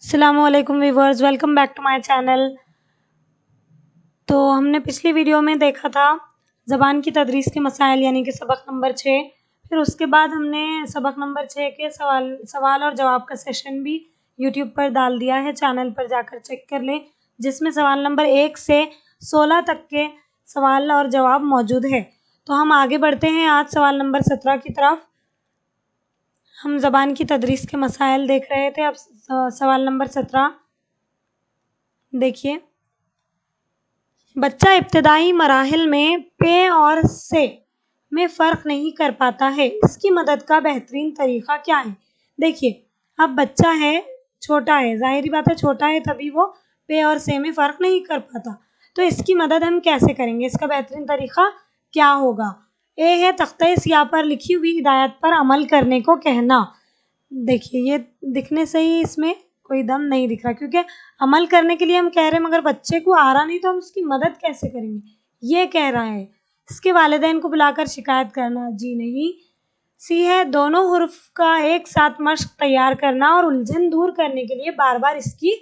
अस्सलामुअलैकुम viewers, welcome back to my channel. तो हमने पिछली वीडियो में देखा था ज़बान की तदरीस के मसाइल यानी कि सबक नंबर 6। फिर उसके बाद हमने सबक नंबर 6 के सवाल और जवाब का सेशन भी यूट्यूब पर डाल दिया है, चैनल पर जाकर चेक कर लें, जिसमें सवाल नंबर 1 से 16 तक के सवाल और जवाब मौजूद है। तो हम आगे बढ़ते हैं आज सवाल नंबर 17 की तरफ। हम ज़बान की तदरीस के मसाइल देख रहे थे। अब सवाल नंबर 17 देखिए। बच्चा इब्तदाई मराहिल में पे और से में फ़र्क नहीं कर पाता है, इसकी मदद का बेहतरीन तरीक़ा क्या है? देखिए, अब बच्चा है, छोटा है, ज़ाहिरी बात है छोटा है तभी वो पे और से में फ़र्क नहीं कर पाता, तो इसकी मदद हम कैसे करेंगे? इसका बेहतरीन तरीक़ा क्या होगा? ए है तख्ते स्याह पर लिखी हुई हिदायत पर अमल करने को कहना। देखिए, ये दिखने से ही इसमें कोई दम नहीं दिख रहा, क्योंकि अमल करने के लिए हम कह रहे हैं मगर बच्चे को आ रहा नहीं, तो हम उसकी मदद कैसे करेंगे? ये कह रहा है। इसके वालिदैन को बुलाकर शिकायत करना, जी नहीं। सी है दोनों हुर्फ का एक साथ मश्क तैयार करना और उलझन दूर करने के लिए बार बार इसकी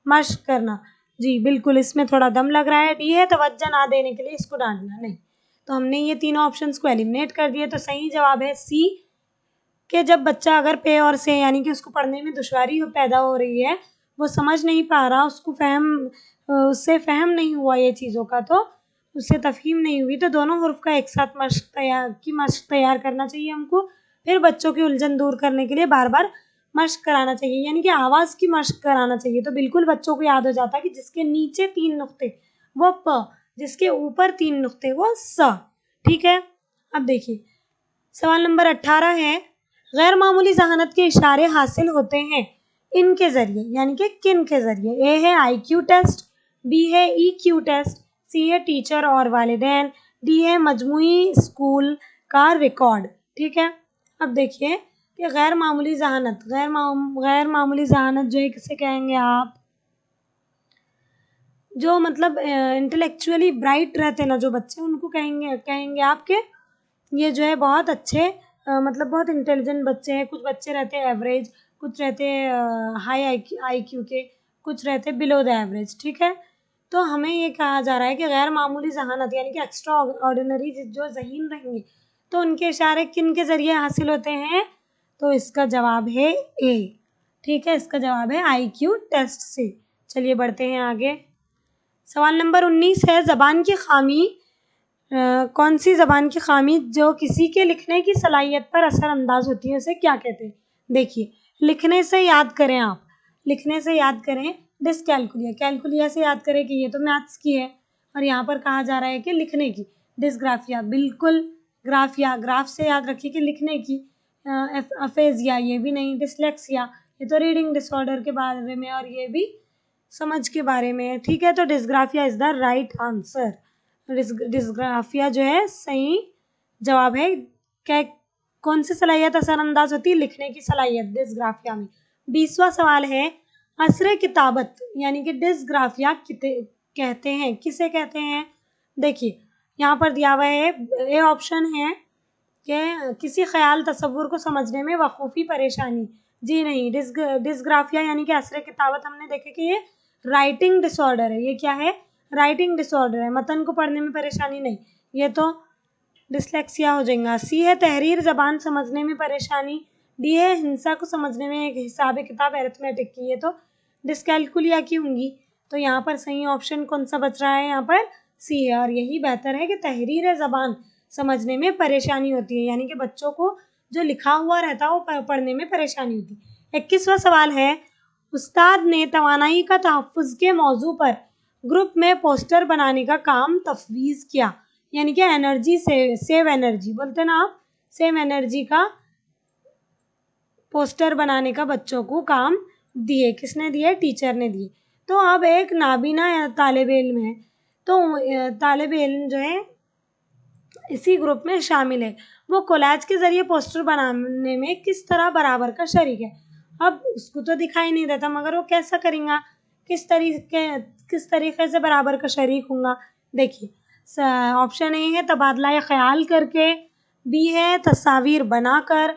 मश्क करना, जी बिल्कुल, इसमें थोड़ा दम लग रहा है। डी है तवज्जो ना देने के लिए इसको डांटना, नहीं। तो हमने ये तीनों ऑप्शंस को एलिमिनेट कर दिए, तो सही जवाब है सी कि जब बच्चा अगर पे और से यानी कि उसको पढ़ने में दुश्वारी पैदा हो रही है, वो समझ नहीं पा रहा, उससे फ़हम नहीं हुआ ये चीज़ों का, तो उससे तफ़हीम नहीं हुई, तो दोनों हुर्फ का एक साथ मश्क तैयार करना चाहिए हमको। फिर बच्चों की उलझन दूर करने के लिए बार बार मश्क कराना चाहिए, यानी कि आवाज़ की मश्क कराना चाहिए, तो बिल्कुल बच्चों को याद हो जाता है कि जिसके नीचे 3 नुक्ते वो प, जिसके ऊपर 3 नुक्ते वो स। ठीक है। अब देखिए सवाल नंबर 18 है, गैर मामूली ज़हानत के इशारे हासिल होते हैं इनके ज़रिए, यानी कि किन के ज़रिए? ए है IQ टेस्ट, बी है EQ टेस्ट, सी है टीचर और वालिदैन, डी है मजमूई स्कूल का रिकॉर्ड। ठीक है। अब देखिए कि गैर मामूली ज़हानत जो है किसे कहेंगे आप? जो मतलब इंटेलेक्चुअली ब्राइट रहते हैं ना जो बच्चे, उनको कहेंगे आपके ये जो है बहुत अच्छे मतलब बहुत इंटेलिजेंट बच्चे हैं। कुछ बच्चे रहते हैं एवरेज, कुछ रहते हैं हाई IQ के, कुछ रहते हैं बिलो द एवरेज। ठीक है। तो हमें ये कहा जा रहा है कि गैर मामूली ज़हानत यानी कि एक्स्ट्रा ऑर्डिनरी जो ज़हीन रहेंगे, तो उनके इशारे किन के ज़रिए हासिल होते हैं? तो इसका जवाब है ए। ठीक है, इसका जवाब है IQ टेस्ट से। चलिए बढ़ते हैं आगे। सवाल नंबर 19 है, ज़बान की खामी कौन सी ज़बान की खामी जो किसी के लिखने की सलाहियत पर असरअंदाज होती है, उसे क्या कहते हैं? देखिए, लिखने से याद करें आप, लिखने से याद करें डिसकैलकुलिया, कैलकुलिया से याद करें कि ये तो मैथ्स की है, और यहाँ पर कहा जा रहा है कि लिखने की। डिसग्राफिया, बिल्कुल ग्राफिया, ग्राफ से याद रखिए कि लिखने की। अफेजिया, ये भी नहीं। डिसलेक्सिया, ये तो रीडिंग डिसऑर्डर के बारे में, और ये भी समझ के बारे में है। ठीक है, तो dysgraphia is the right answer. Dysgraphia जो है सही जवाब है। क्या कौन सी सलाहियत असरअंदाज होती है? लिखने की सलाहियत डिसग्राफिया में। 20वां सवाल है, असर किताबत यानी कि डिसग्राफिया कहते हैं, किसे कहते हैं? देखिए यहाँ पर दिया हुआ है, ए ऑप्शन है कि किसी ख्याल तसव्वुर को समझने में वकूफ़ी परेशानी, जी नहीं। डिसग्राफिया यानी कि असर किताबत हमने देखे कि ये राइटिंग डिसऑर्डर है। ये क्या है? राइटिंग डिसऑर्डर है, मतन को पढ़ने में परेशानी नहीं, ये तो डिसलेक्सिया हो जाएगा। सी है तहरीर ज़बान समझने में परेशानी, डी है हिंसा को समझने में एक हिसाब किताब अरिथमेटिक की, ये तो डिसकैलकुलिया की होंगी। तो यहाँ पर सही ऑप्शन कौन सा बच रहा है? यहाँ पर सी है, और यही बेहतर है कि तहरीर ज़बान समझने में परेशानी होती है, यानी कि बच्चों को जो लिखा हुआ रहता है वो पढ़ने में परेशानी होती है। 21वां सवाल है, उस्ताद ने तवानाई का तहफ़्फ़ुज़ के मौजू पर ग्रुप में पोस्टर बनाने का काम तफवीज़ किया, यानी कि एनर्जी सेव एनर्जी बोलते हैं ना आप, सेव एनर्जी का पोस्टर बनाने का बच्चों को काम दिए। किसने दिए? टीचर ने दिए। तो अब एक नाबीना तालिब इल्म है, तो तालिब इल्म जो है इसी ग्रुप में शामिल है, वो कोलैज के ज़रिए पोस्टर बनाने में किस तरह बराबर का शरीक है? अब उसको तो दिखाई नहीं देता, मगर वो कैसा करेगा, किस तरीके से बराबर का शरीक होगा? देखिए ऑप्शन ए है तबादला ख्याल करके, बी है तस्वीर बनाकर,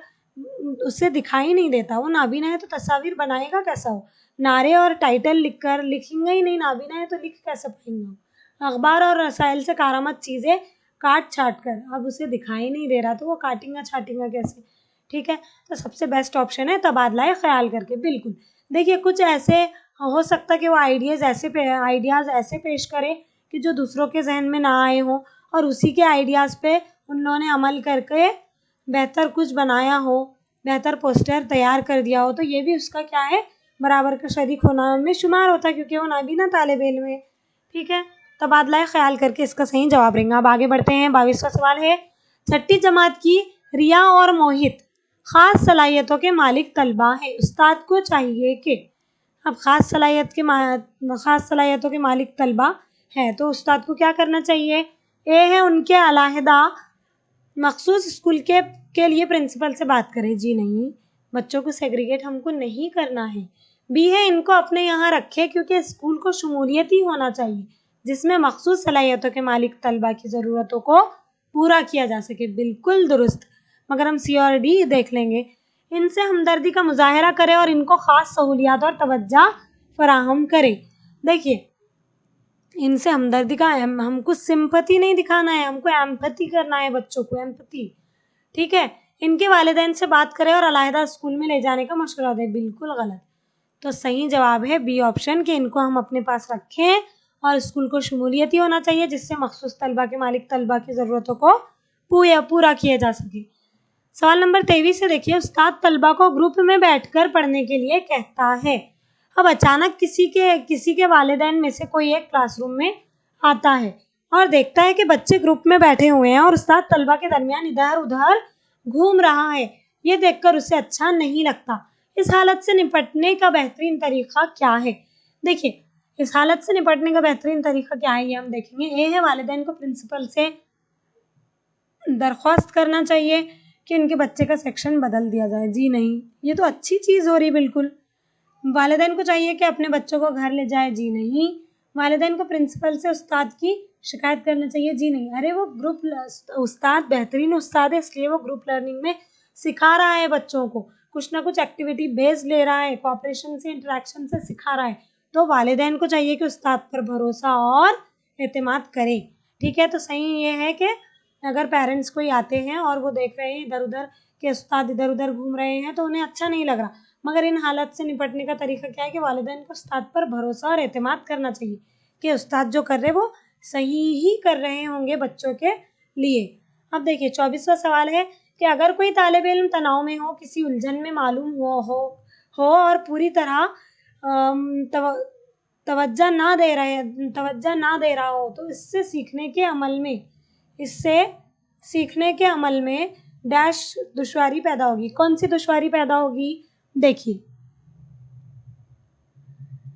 उसे दिखाई नहीं देता, वो नाबीना है तो तस्वीर बनाएगा कैसा हो? नारे और टाइटल लिखकर लिखेंगे ही नहीं, नाबीना है तो लिख कैसे पाएंगे? अखबार और रसायल से कारामद चीज़ें काट छाट कर, अब उसे दिखाई नहीं दे रहा तो वो काटेंगा छाटेंगा कैसे? ठीक है, तो सबसे बेस्ट ऑप्शन है तबादला ख्याल करके, बिल्कुल। देखिए कुछ ऐसे हो सकता है कि वो आइडियाज़ ऐसे पेश करे कि जो दूसरों के जहन में ना आए हों, और उसी के आइडियाज़ पे उन लोगों ने अमल करके बेहतर कुछ बनाया हो, बेहतर पोस्टर तैयार कर दिया हो, तो ये भी उसका क्या है, बराबर का शरीक होना में शुमार होता है, क्योंकि वो नाबीना तालिब इल्म है। ठीक है, तबादला ख्याल करके इसका सही जवाब रहेगा। अब आगे बढ़ते हैं। 22वां सवाल है, छठी जमात की रिया और मोहित खास सलाहियतों के मालिक तलबा है, उस्ताद को चाहिए कि, अब खास सलाहियतों के मालिक तलबा है तो उस्ताद को क्या करना चाहिए? ए है उनके अलहदा मखसूस स्कूल के लिए प्रिंसिपल से बात करें, जी नहीं, बच्चों को सेग्रीगेट हमको नहीं करना है। बी है इनको अपने यहाँ रखे क्योंकि स्कूल को शमूलियती होना चाहिए जिसमें मखसूस सलाहियतों के मालिक तलबा की ज़रूरतों को पूरा किया जा सके, बिल्कुल दुरुस्त। मगर हम सी और डी देख लेंगे। इनसे हमदर्दी का मुजाहरा करें और इनको ख़ास सहूलियात और तवज्जो फराहम करें। देखिए इनसे हमदर्दी का, हमको सिंपैथी नहीं दिखाना है, हमको एम्पैथी करना है, बच्चों को एम्पैथी। ठीक है, इनके वालिदैन से बात करें और अलहदा स्कूल में ले जाने का मशवरा दें, बिल्कुल गलत। तो सही जवाब है बी ऑप्शन के इनको हम अपने पास रखें और स्कूल को शमूलियती होना चाहिए जिससे मखसूस तलबा के मालिक तलबा की ज़रूरतों को पूरा किया जा सके। सवाल नंबर 23 से देखिए, उस्ताद तलबा को ग्रुप में बैठकर पढ़ने के लिए कहता है। अब अचानक किसी के वालिदैन में से कोई एक क्लासरूम में आता है और देखता है कि बच्चे ग्रुप में बैठे हुए हैं और उस्ताद तलबा के दरमियान इधर उधर घूम रहा है। ये देखकर उसे अच्छा नहीं लगता। इस हालत से निपटने का बेहतरीन तरीका क्या है? देखिए इस हालत से निपटने का बेहतरीन तरीका क्या है ये हम देखेंगे। ए है वालिदैन को प्रिंसिपल से दरख्वास्त करना चाहिए कि उनके बच्चे का सेक्शन बदल दिया जाए, जी नहीं, ये तो अच्छी चीज़ हो रही बिल्कुल। वालिदैन को चाहिए कि अपने बच्चों को घर ले जाए, जी नहीं। वालिदैन को प्रिंसिपल से उस्ताद की शिकायत करना चाहिए, जी नहीं। अरे वो उस्ताद बेहतरीन उस्ताद है इसलिए वो ग्रुप लर्निंग में सिखा रहा है बच्चों को, कुछ ना कुछ एक्टिविटी बेस्ड ले रहा है, कोऑपरेशन से इंटरेक्शन से सिखा रहा है, तो वालिदैन को चाहिए कि उस्ताद पर भरोसा और एतमाद करें। ठीक है, तो सही ये है कि अगर पेरेंट्स कोई आते हैं और वो देख रहे हैं इधर उधर कि उस्ताद इधर उधर घूम रहे हैं तो उन्हें अच्छा नहीं लग रहा, मगर इन हालत से निपटने का तरीका क्या है कि वालिदैन को उस्ताद पर भरोसा और एतमाद करना चाहिए कि उस्ताद जो कर रहे हैं वो सही ही कर रहे होंगे बच्चों के लिए। अब देखिए 24वां सवाल है कि अगर कोई तालिब इल्म तनाव में हो, किसी उलझन में मालूम हो और पूरी तरह तवज्जो ना दे रहा हो तो इससे सीखने के अमल में डैश दुश्वारी पैदा होगी। कौन सी दुश्वारी पैदा होगी? देखिए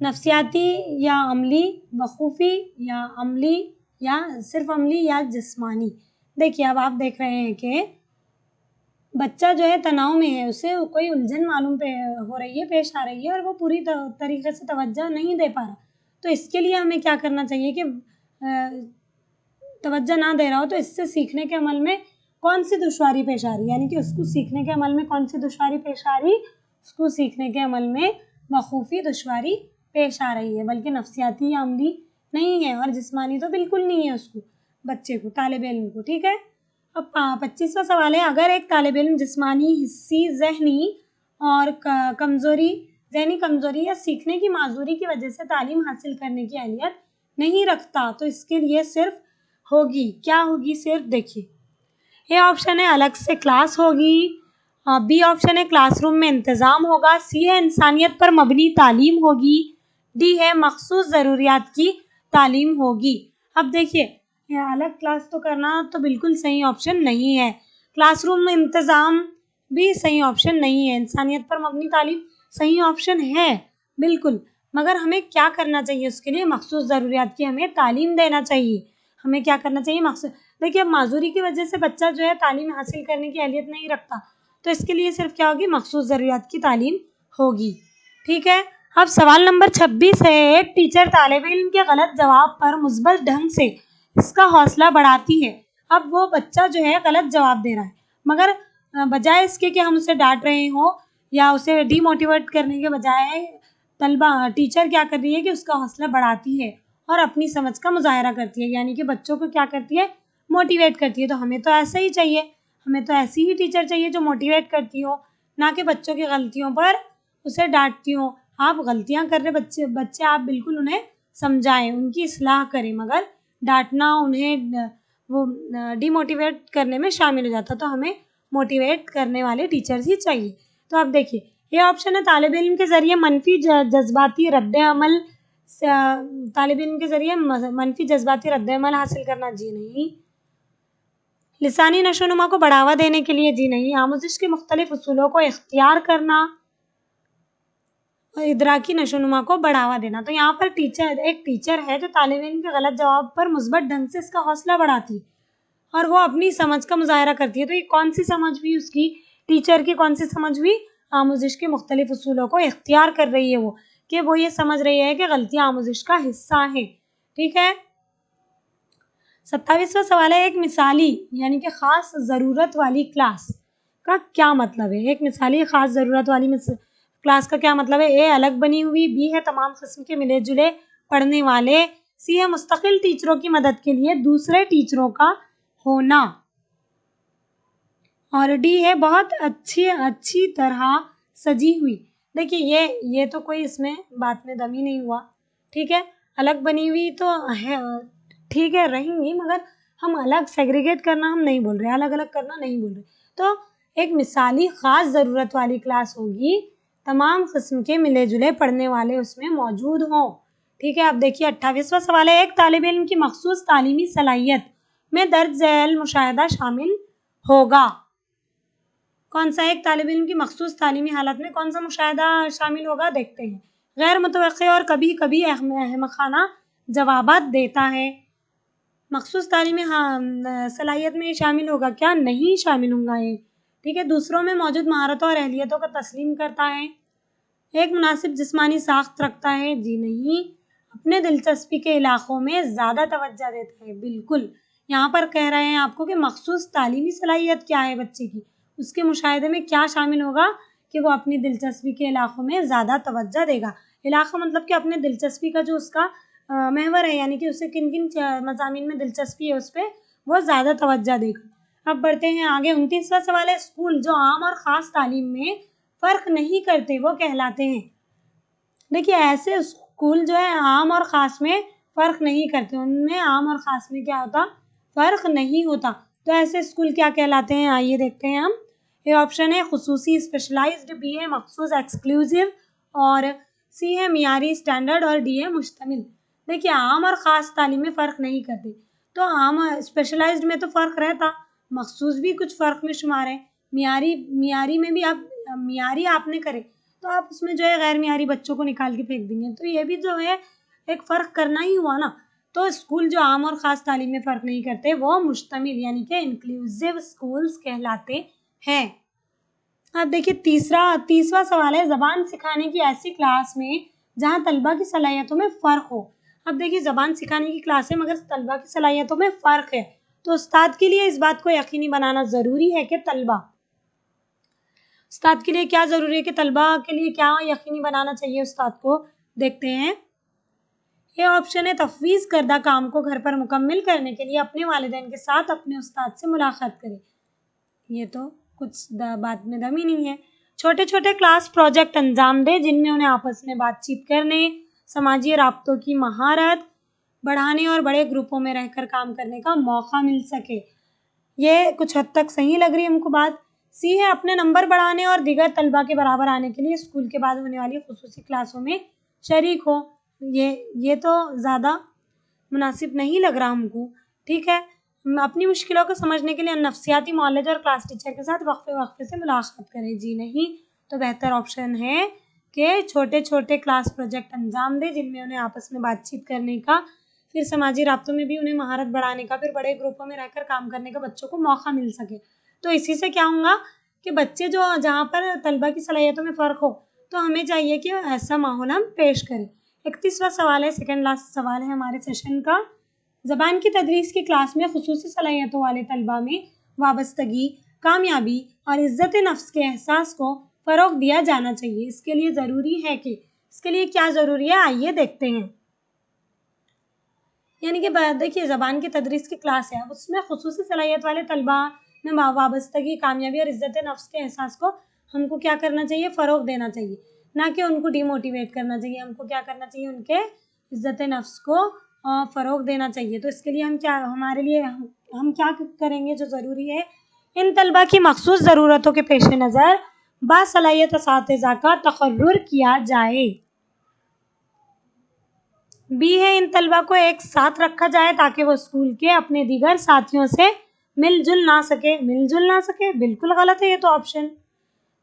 नफ्सियाती या अमली, वखूफ़ी या अमली या सिर्फ अमली या जिस्मानी। देखिए अब आप देख रहे हैं कि बच्चा जो है तनाव में है, उसे कोई उलझन मालूम हो रही है, पेश आ रही है और वो पूरी तरीके से तवज्जो नहीं दे पा रहा, तो इसके लिए हमें क्या करना चाहिए कि तवज्जो ना दे रहा हो तो इससे सीखने के अमल में कौन सी दुश्वारी पेश आ रही है, यानी कि उसको सीखने के अमल में कौन सी दुश्वारी पेश आ रही, उसको सीखने के अमल में वखूफ़ी दुश्वारी पेश आ रही है, बल्कि नफ्सियाती या अमली नहीं है और जिस्मानी तो बिल्कुल नहीं है उसको, बच्चे को, तालिब इल्म को। ठीक है, अब 25वां सवाल है, अगर एक तालिब इल्म जिस्मानी, हिस्सी, जहनी कमज़ोरी या सीखने की माजूरी की वजह से तालीम हासिल करने की अहलियत नहीं रखता तो इसके लिए सिर्फ होगी, क्या होगी सिर्फ? देखिए ए ऑप्शन है अलग से क्लास होगी, बी ऑप्शन है क्लासरूम में इंतज़ाम होगा, सी है इंसानियत पर मबनी तालीम होगी, डी है मखसूस ज़रूरियात की तालीम होगी। अब देखिए अलग क्लास तो करना तो बिल्कुल सही ऑप्शन नहीं है, क्लासरूम में इंतज़ाम भी सही ऑप्शन नहीं है, इंसानियत पर मबनी तालीम सही ऑप्शन है बिल्कुल, मगर हमें क्या करना चाहिए उसके लिए? मखसूस ज़रूरियात की हमें तालीम देना चाहिए। हमें क्या करना चाहिए? देखिए अब माजूरी की वजह से बच्चा जो है तालीम हासिल करने की अहलियत नहीं रखता तो इसके लिए सिर्फ क्या होगी? मखसूस ज़रूरियात की तालीम होगी। ठीक है, अब सवाल नंबर 26 है, एक टीचर तालिब इल्म के गलत जवाब पर मुस्बत ढंग से इसका हौसला बढ़ाती है। अब वो बच्चा जो है गलत जवाब दे रहा है मगर बजाय इसके कि हम उसे डांट रहे हों या उसे डीमोटिवेट करने के बजाय टीचर क्या कर रही है कि उसका हौसला बढ़ाती है और अपनी समझ का मुजाहरा करती है, यानी कि बच्चों को क्या करती है, मोटिवेट करती है। तो हमें तो ऐसा ही चाहिए, हमें तो ऐसी ही टीचर चाहिए जो मोटिवेट करती हो, ना कि बच्चों की गलतियों पर उसे डांटती हो। आप गलतियां कर रहे बच्चे आप बिल्कुल उन्हें समझाएं, उनकी इस्लाह करें, मगर डांटना उन्हें वो डीमोटिवेट करने में शामिल हो जाता। तो हमें मोटिवेट करने वाले टीचर्स ही चाहिए। तो आप देखिए ये ऑप्शन है तालिब इल्म के ज़रिए मनफी जज्बाती रद्द-ए-अमल तालिब इल्म के ज़रिए मनफी जज्बाती रद्द-ए-अमल हासिल करना, जी नहीं। लिसानी नशोनुमा को बढ़ावा देने के लिए, जी नहीं। आमोजिश के मुख्तलिफ उसूलों को इख्तियार करना, इदराकी नशोनुमा को बढ़ावा देना। तो यहाँ पर एक टीचर है जो तालिब इल्म के गलत जवाब पर मुस्बत ढंग से इसका हौसला बढ़ाती और वो अपनी समझ का मुजाहरा करती है। तो ये कौन सी समझ हुई उसकी, टीचर की कौन सी समझ हुई, आमोजिश के मुख्तलिफ उसूलों को इख्तियार कर रही है वो, कि वो ये समझ रही है कि गलतियाँ आमोजिश का हिस्सा है। ठीक है। 27वां सवाल है, एक मिसाली यानी कि ख़ास ज़रूरत वाली क्लास का क्या मतलब है। एक मिसाली ख़ास ज़रूरत वाली क्लास का क्या मतलब है। ए अलग बनी हुई, बी है तमाम किस्म के मिले जुले पढ़ने वाले, सी है मुस्तकिल टीचरों की मदद के लिए दूसरे टीचरों का होना, और डी है बहुत अच्छी तरह सजी हुई। देखिए ये तो कोई इसमें बात में दम ही नहीं हुआ। ठीक है, अलग बनी हुई तो है, ठीक है रहेंगी, मगर हम अलग सेग्रीगेट करना हम नहीं बोल रहे, अलग अलग करना नहीं बोल रहे। तो एक मिसाली ख़ास ज़रूरत वाली क्लास होगी तमाम किस्म के मिले जुले पढ़ने वाले उसमें मौजूद हों। ठीक है। अब देखिए 28वां सवाल है, एक तालिब इल्म की मखसूस तालीमी सलाहियत में दर्ज झैल मुशाहिदा शामिल होगा। कौन सा एक तालिब इल्म की मखसूस तालीमी हालत में कौन सा मुशाहिदा शामिल होगा, देखते हैं। गैर मुतवक्किअ और कभी कभी अहमकाना जवाबात देता है। मखसूस तालीमी सलाहियत में शामिल होगा क्या, नहीं शामिल होगा ये। ठीक है। दूसरों में मौजूद महारतों और अहलियतों का तस्लीम करता है। एक मुनासिब जिस्मानी साख्त रखता है, जी नहीं। अपने दिलचस्पी के इलाकों में ज़्यादा तवज्जो देता है, बिल्कुल। यहाँ पर कह रहे हैं आपको कि मखसूस तालीमी सलाहियत क्या है बच्चे की, उसके मुशाहिदे में क्या शामिल होगा कि वो अपनी दिलचस्पी के इलाकों में ज़्यादा तवज्जो देगा। इलाका मतलब कि अपने दिलचस्पी का जो उसका महवर है, यानी कि उसे किन किन मज़ामीन में दिलचस्पी है उस पर वो ज़्यादा तवज्जो देगा। अब बढ़ते हैं आगे। 29वां सवाल है, स्कूल जो आम और ख़ास तालीम में फ़र्क नहीं करते वो कहलाते हैं। देखिए ऐसे स्कूल जो है आम और ख़ास में फ़र्क नहीं करते, उनमें आम और ख़ास में क्या होता, फ़र्क नहीं होता। तो ऐसे स्कूल क्या कहलाते हैं, आइए देखते हैं हम। ए ऑप्शन है खुसूसी स्पेशलाइज्ड, बी है मखसूस एक्सक्लूसिव, और सी है मियारी स्टैंडर्ड, और डी है मुश्तमिल। देखिए आम और ख़ास तालीम में फ़र्क नहीं करते, तो आम स्पेशलाइज्ड में तो फ़र्क रहता, मखसूस भी कुछ फ़र्क में शुमार है, मियारी में भी आप मियारी आपने करे तो आप उसमें जो है गैर मियारी बच्चों को निकाल के फेंक देंगे, तो ये भी जो है एक फ़र्क करना ही हुआ ना। तो स्कूल जो आम और ख़ास तालीम में फ़र्क नहीं करते वो मुश्तमिल यानी कि इंक्लूसिव स्कूल्स कहलाते हैं। अब देखिए 30वां सवाल है, ज़बान सिखाने की ऐसी क्लास में जहाँ तलबा की सलाहियतों में फ़र्क हो। अब देखिए ज़बान सिखाने की क्लास है मगर तलबा की सलाहियतों में फ़र्क है, तो उस्ताद के लिए इस बात को यकीनी बनाना ज़रूरी है कि उस्ताद के लिए क्या ज़रूरी है कि तलबा के लिए क्या यकीनी बनाना चाहिए उस्ताद को, देखते हैं। ये ऑप्शन है तफवीज़ करदा काम को घर पर मुकम्मल करने के लिए अपने वालिदैन के साथ अपने उस्ताद से मुलाकात करें। ये तो कुछ बात में दम ही नहीं है। छोटे छोटे क्लास प्रोजेक्ट अंजाम दे जिनमें उन्हें आपस में बातचीत करने, समाजी राब्तों की महारत बढ़ाने और बड़े ग्रुपों में रहकर काम करने का मौका मिल सके। ये कुछ हद तक सही लग रही है हमको बात। सी है अपने नंबर बढ़ाने और दीगर तलबा के बराबर आने के लिए स्कूल के बाद होने वाली खुसूसी क्लासों में शरीक हो। ये तो ज़्यादा मुनासिब नहीं लग रहा हमको। ठीक है। अपनी मुश्किलों को समझने के लिए नफ्सियाती मौलज और क्लास टीचर के साथ वक्फे से मुलाकात करें, जी नहीं। तो बेहतर ऑप्शन है कि छोटे छोटे क्लास प्रोजेक्ट अंजाम दें जिनमें उन्हें आपस में बातचीत करने का, फिर समाजी राब्तों में भी उन्हें महारत बढ़ाने का, फिर बड़े ग्रुपों में रहकर काम करने का बच्चों को मौका मिल सके। तो इसी से क्या होगा कि बच्चे जो जहाँ पर तलबा की सलाहियतों में फ़र्क हो तो हमें चाहिए कि ऐसा माहौल हम पेश करें। 31वां सवाल है, सेकंड लास्ट सवाल है हमारे सेशन का। ज़बान की तदरीस की क्लास में खुसूसी सलाहियतों वाले तलबा में वाबस्तगी कामयाबी और इज़्ज़त नफ्स के एहसास को फ़रोग़ दिया जाना चाहिए। इसके लिए ज़रूरी है कि इसके लिए क्या ज़रूरी है, आइए देखते हैं। यानी कि देखिए ज़बान की तदरीस की क्लास है, उसमें ख़ुसूसी सलाहियत वाले तलबा में वाबस्तगी, कामयाबी और इज़्ज़त नफ्स के एहसास को हमको क्या करना चाहिए, फ़रोग़ देना चाहिए, ना कि उनको डिमोटिवेट करना चाहिए। हमको क्या करना चाहिए, उनके इज़्ज़त नफ्स को फ़रोग़ देना चाहिए। तो इसके लिए हम क्या हमारे लिए हम क्या करेंगे जो ज़रूरी है, इन तलबा की मख़सूस ज़रूरतों के पेश नज़र बासलाहियत असातिज़ा का तक़र्रुर किया जाए। बी है, इन तलबा को एक साथ रखा जाए ताकि वो स्कूल के अपने दीगर साथियों से मिलजुल ना सके, बिल्कुल गलत है ये तो ऑप्शन।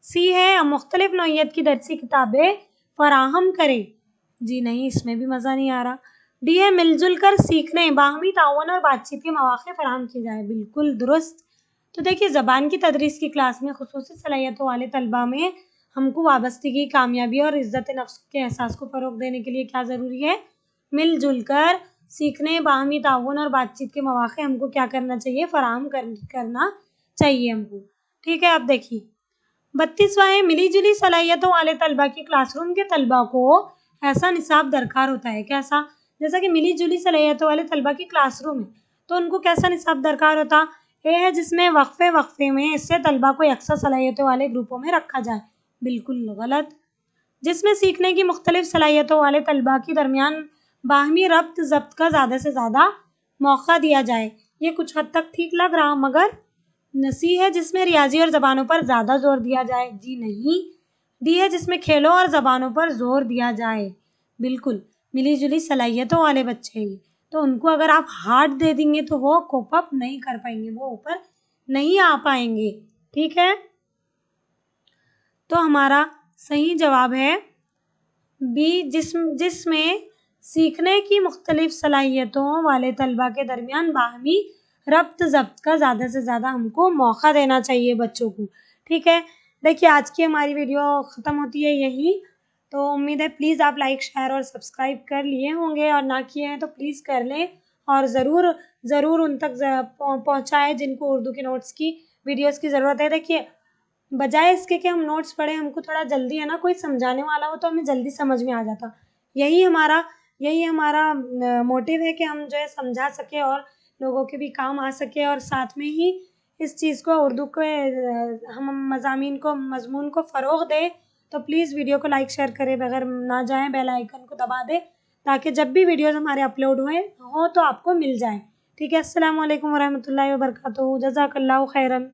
सी है, मुख्तलिफ नौइयत की दरसी किताबें फराहम करे। जी नहीं, इसमें भी मज़ा नहीं आ रहा। डी है, मिलजुल कर सीखने, बाहमी ताउन और बातचीत के मौक़े फराहम किए जाए, बिल्कुल दुरुस्त। तो देखिए ज़बान की तदरीस की क्लास में ख़ुसूसी सलाहियतों वाले तलबा में हमको वाबस्तगी, कामयाबी और इज़्ज़त नफ्स के एहसास को फ़रोग़ देने के लिए क्या ज़रूरी है, मिलजुल कर सीखने, बाहमी ताउन और बातचीत के मौक़े हमको क्या करना चाहिए, फ़राहम करना चाहिए हमको। ठीक है, अब देखिए 32वां है, मिली-जुली सलाहियतों वाले तलबा की क्लासरूम के तलबा को ऐसा निसाब दरकार होता है। कैसा? जैसा कि मिली-जुली सलाहियतों वाले तलबा की क्लासरूम है, तो उनको कैसा निसाब दरकार होता? ए है, जिसमें वक्फ़े में इससे तलबा को यकसा सलाहियतों वाले ग्रुपों में रखा जाए, बिल्कुल गलत। जिसमें सीखने की मुख्तलिफ सलाहियतों वाले तलबा के दरमियान बाहमी रब्त ज़ब्त का ज़्यादा से ज़्यादा मौका दिया जाए। ये कुछ हद तक ठीक लग रहा, मगर सी है, जिसमें रियाजी और ज़बानों पर ज़्यादा ज़ोर दिया जाए। जी नहीं। डी है, जिसमें खेलों और ज़बानों पर ज़ोर दिया जाए, बिल्कुल। मिली-जुली सलाहियतों वाले बच्चे हैं, तो उनको अगर आप हार्ड दे देंगे तो वो कोप अप नहीं कर पाएंगे, वो ऊपर नहीं आ पाएंगे। ठीक है, तो हमारा सही जवाब है बी, जिसमें सीखने की मुख्तलिफ सलाहियतों वाले तलबा के दरमियान बाहमी रब्त ज़ब्त का ज़्यादा से ज़्यादा हमको मौका देना चाहिए बच्चों को। ठीक है, देखिए आज की हमारी वीडियो ख़त्म होती है यही। तो उम्मीद है प्लीज़ आप लाइक, शेयर और सब्सक्राइब कर लिए होंगे, और ना किए हैं तो प्लीज़ कर लें, और ज़रूर उन तक पहुँचाएँ जिनको उर्दू के नोट्स की वीडियोज़ की ज़रूरत है। देखिए बजाय इसके कि हम नोट्स पढ़ें, हमको थोड़ा जल्दी है ना, कोई समझाने वाला हो तो हमें जल्दी समझ में आ जाता। यही हमारा मोटिव है कि हम जो है समझा सकें और लोगों के भी काम आ सके, और साथ में ही इस चीज़ को उर्दू के हम मज़मून को फ़रोग़ दें। तो प्लीज़ वीडियो को लाइक शेयर करे बगैर ना जाएँ, बेल आइकन को दबा दें ताकि जब भी वीडियोज़ हमारे अपलोड हो तो आपको मिल जाए। ठीक है, अस्सलामु अलैकुम वरहमतुल्लाहि वबरकातुहू, जज़ाकल्लाहु खैरन।